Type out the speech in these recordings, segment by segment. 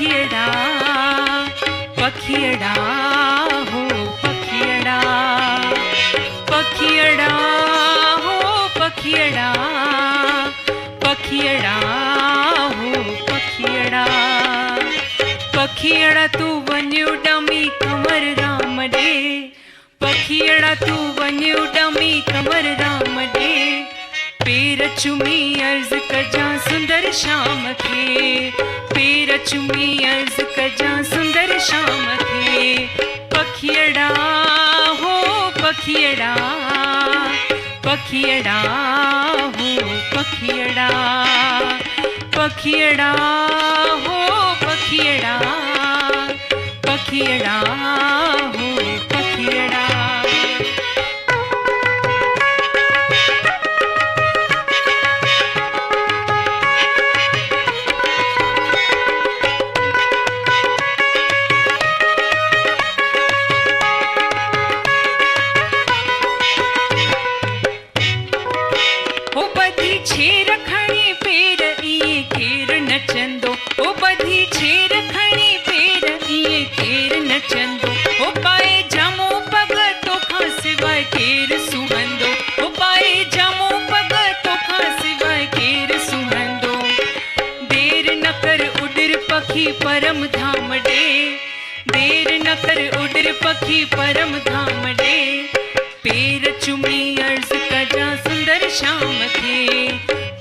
पखियड़ा पखियड़ा हो पखियड़ा पखियड़ा हो पखियड़ा पखियड़ा हो पखियड़ा पखियड़ा तू वन्यू डमी कमर राम डे पखियड़ा तू वन्यू डमी कमर राम डे पेर चुमी अर्ज कजा सुंदर शाम खे पेर चुमी अर्ज कजा सुंदर शाम खे पखियड़ा हो पखियड़ा पखियड़ा हो पखियड़ा पखियड़ा हो पखियड़ा पखियड़ा हो पखियड़ा नचंदो ओ बधी छेर खणी पेर इए केर नचंदो ओ पाए जामो पग तो खां सिवाय केर सुहंदो ओ पाए जामो पग तो खां सिवाय केर सुहंदो देर न कर उडर पखी परम धाम डे देर न कर उडर पखी परम धाम डे पेर चुमी अर्ज कजा सुंदर शाम खे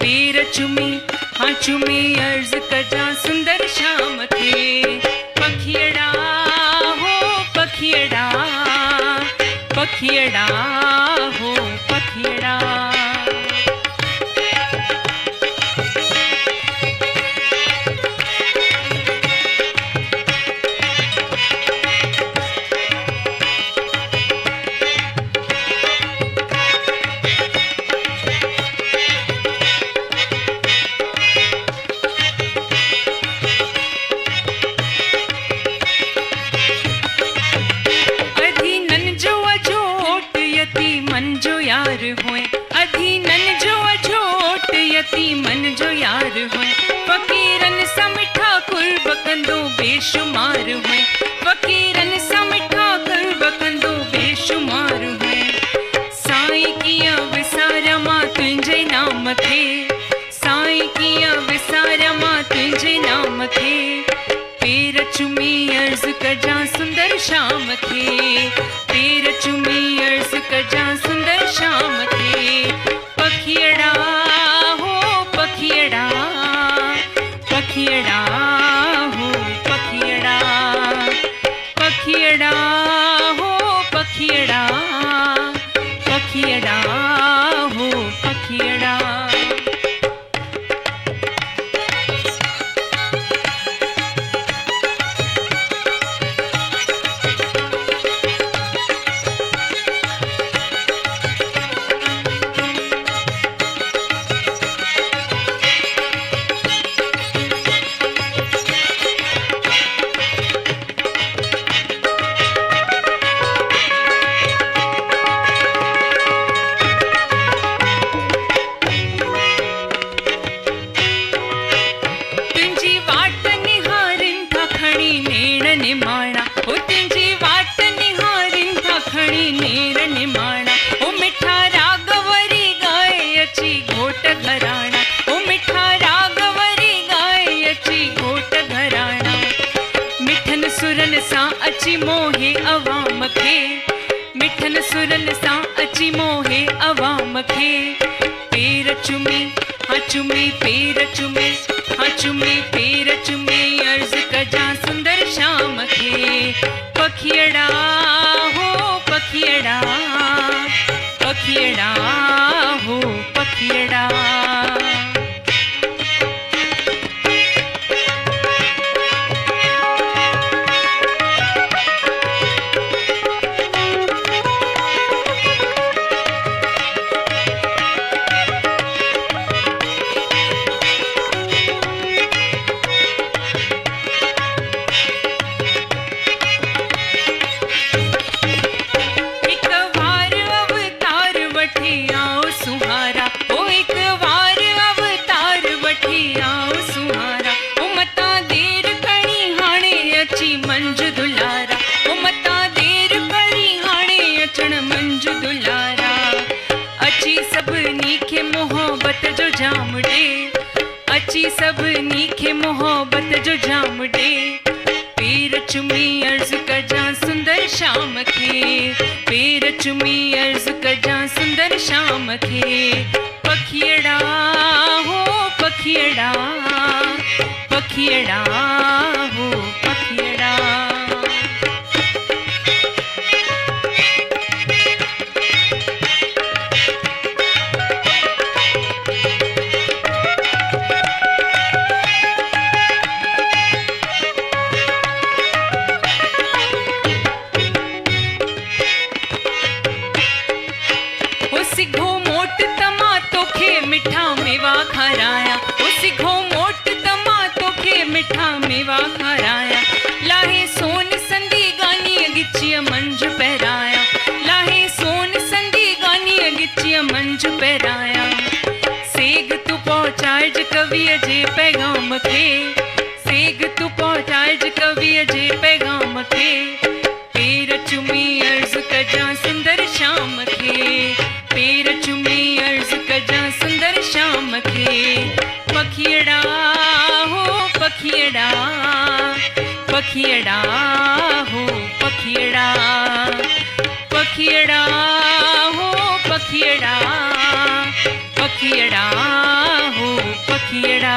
पेर चुमी हाँ चुमी अर्ज कजा सुंदर शाम खे पखियड़ा हो पखियड़ा पखियड़ा हो पखियड़ा यार होए अधीनन जो अछोट यती मन जो यार होए फकीरन सा मिठा कुर्ब कंदो बेशुमार होए फकीरन सा मिठा कुर्ब कंदो बेशुमार होए साईं किया विसारा मां तुंहिंजे नाम खे साईं किया विसारा मां तुंहिंजे नाम खे पेर चुमी अर्ज कजा सुंदर शाम खे पेर चुमी अर्ज कजा सुंदर शाम खे पखियड़ा हो पखियड़ा पखियड़ा हो पखियड़ा पखियड़ा हो पखियड़ा पखियड़ा हो पखियड़ा सुरन सा अची मोहे अवाम खे मिठन सुरन सा अची मोहे अवाम खे पेर चुमी हाँ चुमी पेर चुमी हाँ चुमी पेर चुमी अर्ज कजा सुंदर शाम खे पखियड़ा हो पखियड़ा पखियड़ा हो पखियड़ा ॾे, अची सभिनी खे मोहब्बत जो जाम ॾे। पेर चुमी अर्ज़ कजां सुंदर शाम खे, पेर चुमी अर्ज़ कजां सुंदर शाम खे। पखियड़ा हो पखियड़ा, पखियड़ा हो पखियड़ा। सिघो मोट तमा तोखे मिठा मेवा खाराया, सिघो मोट तमा तोखे मिठा मेवा खाराया। लाहे सोन संदी गानी गिचिय मंझ पहिराया, लाहे सोन संदी गानी गिचिय मंझ पहिराया। सेग तू पहुंचाइज कविअ जे पैगाम खे, सेग तू पहुंचाइज कविअ जे पैगाम खे। पेर चुमी अर्ज़ कजां सुंदर शाम खे, पेर चुमी अर्ज़ कजां सुंदर शाम खे। पखियड़ा हो पखियड़ा, पखियड़ा हो पखियड़ा, पखियड़ा हो पखियड़ा, पखियड़ा हो पखियड़ा।